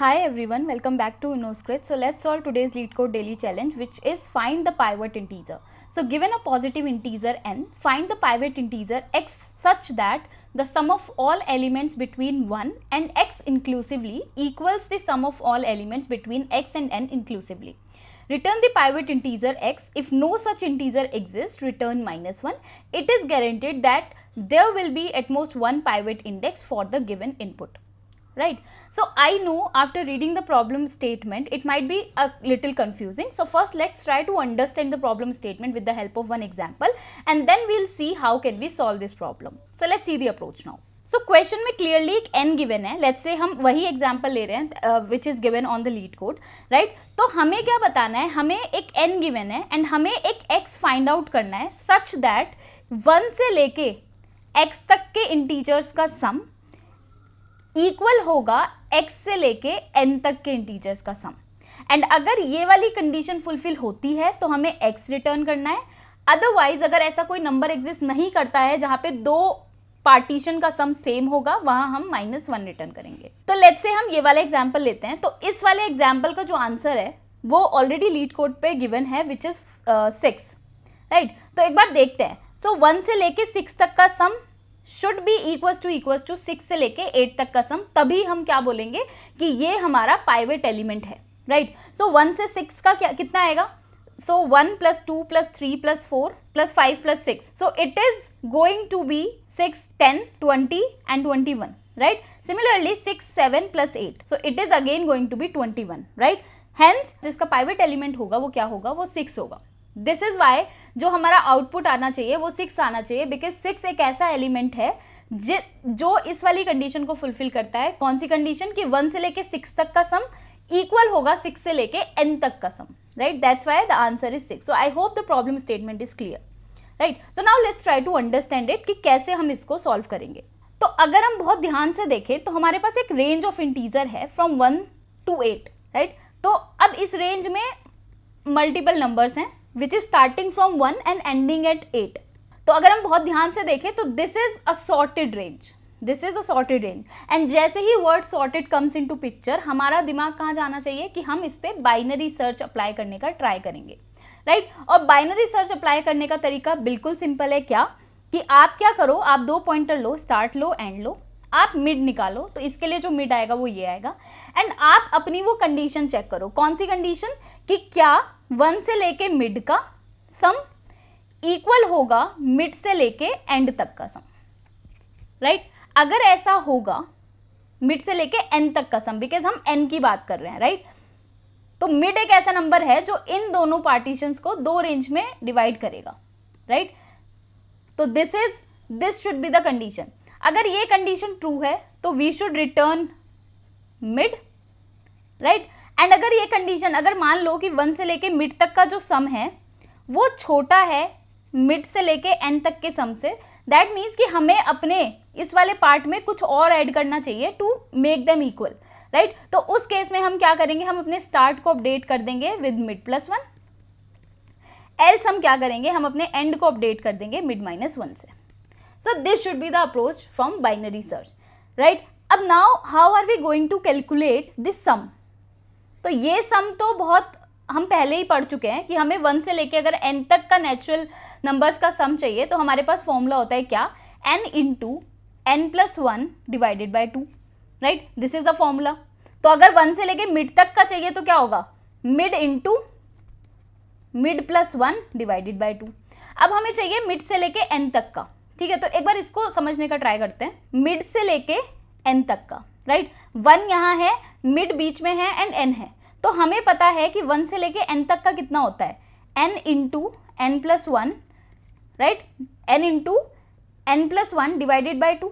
Hi everyone, welcome back to InnoScratch. So let's solve today's LeetCode daily challenge, which is find the pivot integer. So given a positive integer n, find the pivot integer x such that the sum of all elements between 1 and x inclusively equals the sum of all elements between x and n inclusively. Return the pivot integer x. If no such integer exists, return -1. It is guaranteed that there will be at most one pivot index for the given input. Right. So I know after reading the problem statement, it might be a little confusing. So first let's try to understand the problem statement with the help of one example, and then we'll see how can we solve this problem. So let's see the approach now. So question में clearly एक n given है. Let's say हम वही example ले रहे हैं which is given on the LeetCode, right? तो हमें क्या बताना है? हमें एक n given है and हमें एक x find out करना है such that 1 से लेके x तक के integers का sum इक्वल होगा x से लेके n तक के इंटीजर्स का सम. एंड अगर ये वाली कंडीशन फुलफिल होती है तो हमें x रिटर्न करना है. अदरवाइज अगर ऐसा कोई नंबर एग्जिस्ट नहीं करता है जहां पे दो पार्टीशन का सम सेम होगा, वहां हम -1 रिटर्न करेंगे. तो लेट्स से हम ये वाला एग्जांपल लेते हैं. तो इस वाले एग्जांपल का जो आंसर है वो ऑलरेडी LeetCode पे गिवन है विच इज 6, राइट. तो एक बार देखते हैं. सो 1 से लेके 6 तक का sum should be equals to 6 से लेके 8 तक का सम. तभी हम क्या बोलेंगे कि ये हमारा पाइवेट एलिमेंट है, राइट. सो 1 से 6 का क्या कितना आएगा? सो 1 + 2 + 3 + 4 + 5 + 6. So it is going to be 6, 10, 20 and 21, right. Similarly 6, 7 + 8. So it is again going to be 21, right. Hence जिसका पाइवेट एलिमेंट होगा वो क्या होगा? वो 6 होगा. दिस इज वाई जो हमारा आउटपुट आना चाहिए वो 6 आना चाहिए, बिकॉज 6 एक ऐसा एलिमेंट है जो इस वाली कंडीशन को फुलफिल करता है. कौन सी कंडीशन? कि 1 से लेके 6 तक का सम इक्वल होगा 6 से लेके n तक का sum, right. That's why the answer is 6. So I hope the problem statement is clear, right. So now let's try to understand it कि कैसे हम इसको सॉल्व करेंगे. तो अगर हम बहुत ध्यान से देखें तो हमारे पास एक रेंज ऑफ इंटीजर है फ्रॉम 1 to 8, राइट. तो अब इस रेंज में मल्टीपल नंबर्स हैं which is starting from 1 and ending at 8. तो अगर हम बहुत ध्यान से देखें तो this is a sorted range. This is a sorted range. And जैसे ही word sorted comes into picture, हमारा दिमाग कहाँ जाना चाहिए कि हम इस पे बाइनरी सर्च अप्लाई करने का ट्राई करेंगे, राइट. और बाइनरी सर्च अप्लाई करने का तरीका बिल्कुल सिंपल है. क्या कि आप क्या करो, आप 2 pointer low, start low, and low, आप मिड निकालो. तो इसके लिए जो मिड आएगा वो ये आएगा. एंड आप अपनी वो कंडीशन चेक करो. कौन सी कंडीशन? कि क्या 1 से लेके मिड का सम इक्वल होगा मिड से लेके एंड तक का सम, राइट. अगर ऐसा होगा मिड से लेके एन तक का सम, बिकॉज हम एन की बात कर रहे हैं, राइट. तो मिड एक ऐसा नंबर है जो इन दोनों पार्टीशंस को 2 रेंज में डिवाइड करेगा, राइट. तो this should be the condition. अगर ये कंडीशन ट्रू है तो we should return mid, right. And अगर ये कंडीशन, अगर मान लो कि 1 से लेके मिड तक का जो सम है वो छोटा है मिड से लेके एन तक के सम से, दैट मीन्स कि हमें अपने इस वाले पार्ट में कुछ और ऐड करना चाहिए to make them equal, right. तो उस केस में हम क्या करेंगे? हम अपने स्टार्ट को अपडेट कर देंगे विद मिड +1. एल्स हम क्या करेंगे? हम अपने एंड को अपडेट कर देंगे मिड -1 से. So this should be the approach from binary search, right? अब now how are we going to calculate this sum? तो ये सम तो बहुत हम पहले ही पढ़ चुके हैं कि हमें 1 से लेके अगर n तक का नेचुरल नंबर्स का सम चाहिए तो हमारे पास फॉर्मूला होता है क्या? n × n + 1 divided by 2, right. This is the formula. तो अगर 1 से लेके मिड तक का चाहिए तो क्या होगा? Mid × mid +1 divided by 2. अब हमें चाहिए मिड से लेके n तक का, ठीक है. तो एक बार इसको समझने का ट्राई करते हैं. मिड से लेके n तक का, राइट. 1 यहाँ है, मिड बीच में है एंड n है. तो हमें पता है कि 1 से लेके n तक का कितना होता है? n × n + 1, right. n × n + 1 divided by 2,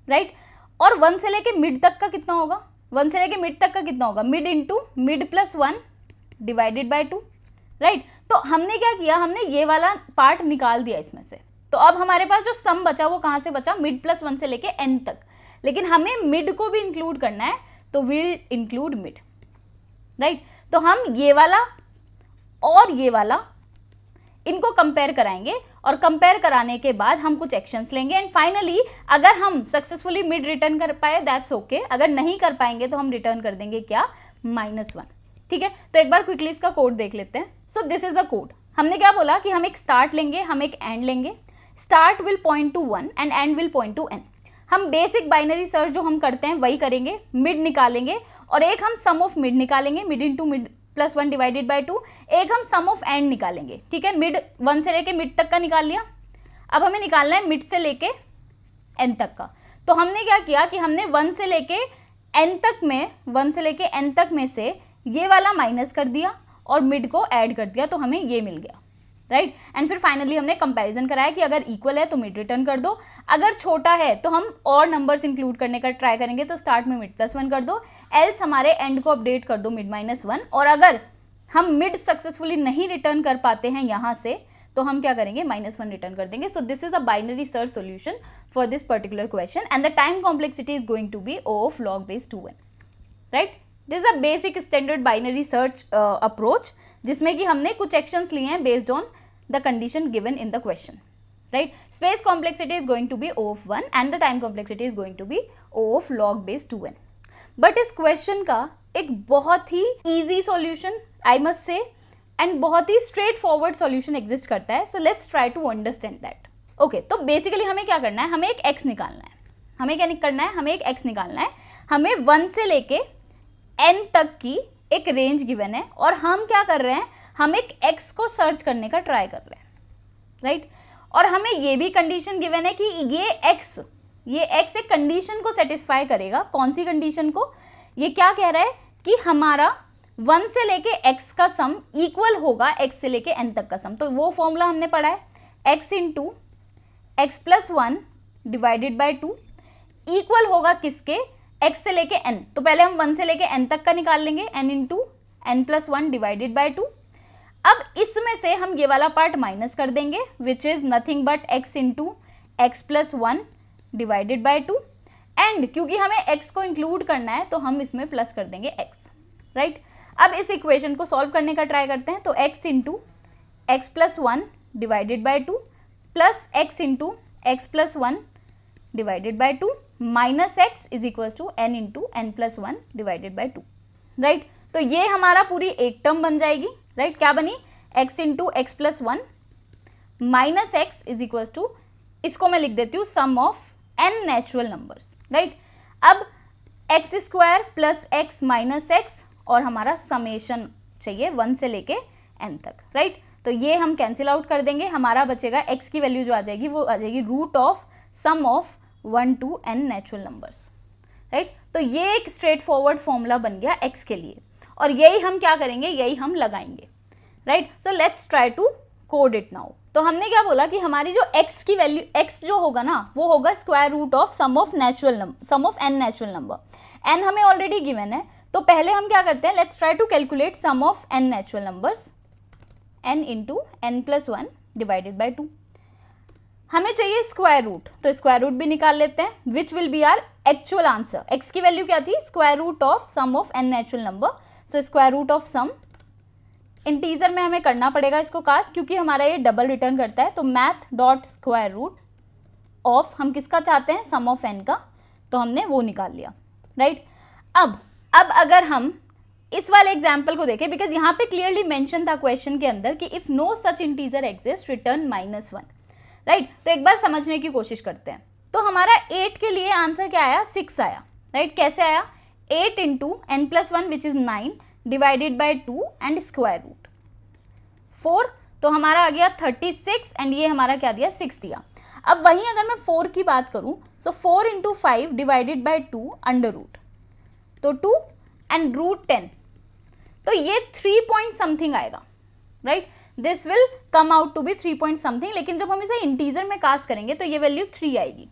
right. और 1 से लेके मिड तक का कितना होगा? 1 से लेके मिड तक का कितना होगा? Mid × mid +1 divided by 2, right. तो हमने क्या किया? हमने ये वाला पार्ट निकाल दिया इसमें से. तो अब हमारे पास जो सम बचा वो कहाँ से बचा? मिड +1 से लेके n तक. लेकिन हमें मिड को भी इंक्लूड करना है, तो विल इंक्लूड मिड, राइट. तो हम ये वाला और ये वाला इनको कंपेयर कराएंगे और कंपेयर कराने के बाद हम कुछ एक्शंस लेंगे एंड फाइनली अगर हम सक्सेसफुली मिड रिटर्न कर पाए दैट्स ओके, अगर नहीं कर पाएंगे तो हम रिटर्न कर देंगे क्या, -1। ठीक है, तो एक बार क्विकली इसका कोड देख लेते हैं। सो दिस इज द कोड। हमने क्या बोला कि हम एक स्टार्ट लेंगे, हम एक एंड लेंगे। Start will point two 1 and and will point two n। हम बेसिक बाइनरी सर्च जो हम करते हैं वही करेंगे, मिड निकालेंगे और एक हम सम ऑफ मिड निकालेंगे, mid into mid plus 1 divided by 2। एक हम सम ऑफ एंड निकालेंगे। ठीक है, मिड 1 से लेके मिड तक का निकाल लिया। अब हमें निकालना है मिड से लेके एन तक का। तो हमने क्या किया कि हमने 1 से लेके n तक में से ये वाला माइनस कर दिया और मिड को ऐड कर दिया, तो हमें ये मिल गया, राइट। एंड फिर फाइनली हमने कंपैरिजन कराया कि अगर इक्वल है तो मिड रिटर्न कर दो, अगर छोटा है तो हम और नंबर्स इंक्लूड करने का ट्राई करेंगे, तो स्टार्ट में मिड +1 कर दो, एल्स हमारे एंड को अपडेट कर दो मिड -1। और अगर हम मिड सक्सेसफुली नहीं रिटर्न कर पाते हैं यहाँ से, तो हम क्या करेंगे, -1 रिटर्न कर देंगे। So this is a binary search solution for this particular question and the time complexity is going to be O of log base 2n, right. This is a basic standard binary search approach जिसमें कि हमने कुछ actions लिए हैं based on the condition given in the question, right? Space complexity is going to be O of 1 and the time complexity is going to be O of log base 2n. But इस question का एक बहुत ही easy solution I must say and बहुत ही straight forward solution exist करता है. So let's try to understand that. Okay, तो basically हमें क्या करना है, हमें एक x निकालना है. हमें क्या करना है, हमें एक x निकालना है. हमें 1 से लेके n तक की एक रेंज गिवन है और हम क्या कर रहे हैं, हम एक x को सर्च करने का ट्राई कर रहे हैं, राइट। और हमें ये भी कंडीशन गिवन है कि ये x एक कंडीशन को सेटिस्फाई करेगा। कौन सी कंडीशन को, ये क्या कह रहा है कि हमारा 1 से लेके x का सम इक्वल होगा x से लेके n तक का सम। तो वो फॉर्मूला हमने पढ़ा है, x into x plus 1 divided by 2 equal होगा किसके, x से लेके n। तो पहले हम 1 से लेके n तक का निकाल लेंगे, n into n plus 1 divided by 2। अब इसमें से हम ये वाला पार्ट माइनस कर देंगे which is nothing but x into X plus 1 divided by 2 and क्योंकि हमें x को इंक्लूड करना है तो हम इसमें प्लस कर देंगे x, राइट। अब इस इक्वेशन को सॉल्व करने का ट्राई करते हैं। तो x into X plus 1 divided by 2 plus x into X plus 1 divided by 2 minus X is equal to n into N plus 1 divided by 2, right. तो ये हमारा पूरी एक टर्म बन जाएगी, राइट। क्या बनी, x into X plus 1 minus X is equal to, इसको मैं लिख देती हूँ sum of n natural numbers, right. अब X square plus X minus X और हमारा समेशन चाहिए 1 से लेके n तक, राइट। तो ये हम कैंसिल आउट कर देंगे, हमारा बचेगा x की वैल्यू जो आ जाएगी वो आ जाएगी root of sum of 1 to n natural numbers, right. तो ये एक स्ट्रेट फॉरवर्ड फॉर्मूला बन गया x के लिए और यही हम क्या करेंगे, यही हम लगाएंगे, right. So let's try to code it now. तो हमने क्या बोला कि हमारी जो x की वैल्यू, x जो होगा ना वो होगा square root of sum of n natural number. n हमें ऑलरेडी गिवन है, तो पहले हम क्या करते हैं, let's try to calculate sum of n natural numbers, n into n plus 1 divided by 2। हमें चाहिए स्क्वायर रूट, तो स्क्वायर रूट भी निकाल लेते हैं which will be our actual answer. x की वैल्यू क्या थी, square root of sum of n natural number. So square root of sum integer में हमें करना पड़ेगा इसको कास्ट, क्योंकि हमारा ये डबल रिटर्न करता है। तो math dot square root of, हम किसका चाहते हैं, सम ऑफ n का, तो हमने वो निकाल लिया, राइट। अब अगर हम इस वाले एग्जाम्पल को देखें, बिकॉज यहाँ पे क्लियरली मेंशन था क्वेश्चन के अंदर कि if no such integer exist return -1, right. तो एक बार समझने की कोशिश करते हैं। तो हमारा 8 के लिए आंसर क्या आया, 6 आया, राइट। कैसे आया, 8 into n plus 1 which is 9 divided by 2 and square root 4, तो हमारा आ गया 36 एंड ये हमारा क्या दिया, 6 दिया। अब वहीं अगर मैं 4 की बात करूं, so 4 into 5 divided by 2 under root, तो 2 एंड रूट 10, तो ये 3 पॉइंट समथिंग आएगा, right. This will come out to be 3 point something, लेकिन जब हम इसे इंटीजर में कास्ट करेंगे तो ये वैल्यू 3 आएगी,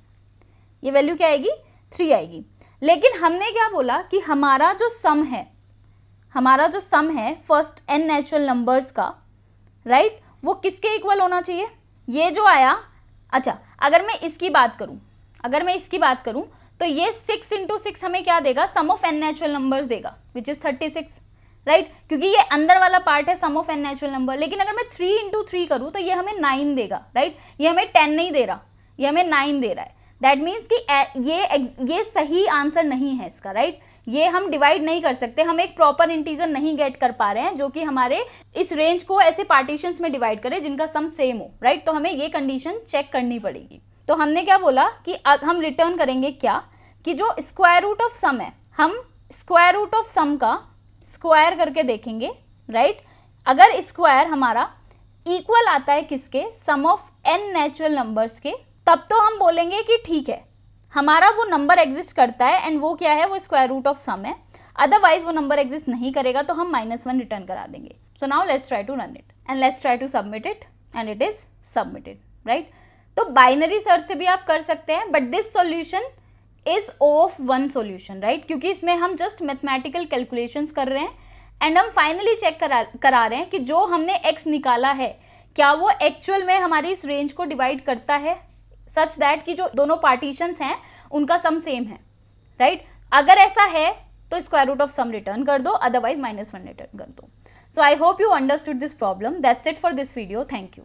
ये वैल्यू क्या आएगी, 3 आएगी। लेकिन हमने क्या बोला कि हमारा जो सम है फर्स्ट n नेचुरल नंबर्स का, राइट, वो किसके इक्वल होना चाहिए, ये जो आया। अच्छा, अगर मैं इसकी बात करूं तो ये 6 इंटू 6 हमें क्या देगा, सम ऑफ n नेचुरल नंबर्स देगा विच इज 36, राइट क्योंकि ये अंदर वाला पार्ट है सम ऑफ n नेचुरल नंबर। लेकिन अगर मैं 3 इंटू 3 करूँ तो ये हमें 9 देगा, राइट ये हमें 10 नहीं दे रहा, ये हमें 9 दे रहा है। दैट मीन्स कि ये सही आंसर नहीं है इसका, राइट ये हम डिवाइड नहीं कर सकते, हम एक प्रॉपर इंटीजर नहीं गेट कर पा रहे हैं जो कि हमारे इस रेंज को ऐसे पार्टीशंस में डिवाइड करे जिनका सम सेम हो, राइट तो हमें ये कंडीशन चेक करनी पड़ेगी। तो हमने क्या बोला कि हम रिटर्न करेंगे क्या, कि जो स्क्वायर रूट ऑफ सम है हम स्क्वायर रूट ऑफ सम का स्क्वायर करके देखेंगे, राइट अगर स्क्वायर हमारा इक्वल आता है किसके, सम ऑफ n नेचुरल नंबर्स के, तब तो हम बोलेंगे कि ठीक है हमारा वो नंबर एग्जिस्ट करता है एंड वो क्या है, वो स्क्वायर रूट ऑफ सम है। अदरवाइज वो नंबर एग्जिस्ट नहीं करेगा तो हम -1 रिटर्न करा देंगे। So now let's try to run it and let's try to submit it and it is submitted, right. तो बाइनरी सर्च से भी आप कर सकते हैं, but this solution is of one solution, right क्योंकि इसमें हम जस्ट मैथमेटिकल कैलकुलेशंस कर रहे हैं एंड हम फाइनली चेक करा रहे हैं कि जो हमने x निकाला है क्या वो एक्चुअल में हमारी इस रेंज को डिवाइड करता है, सच दैट कि जो दोनों पार्टीशंस हैं उनका सम सेम है, राइट अगर ऐसा है तो square root of sum return कर दो, अदरवाइज -1 रिटर्न कर दो। So I hope you understood this problem. That's it for this video, thank you.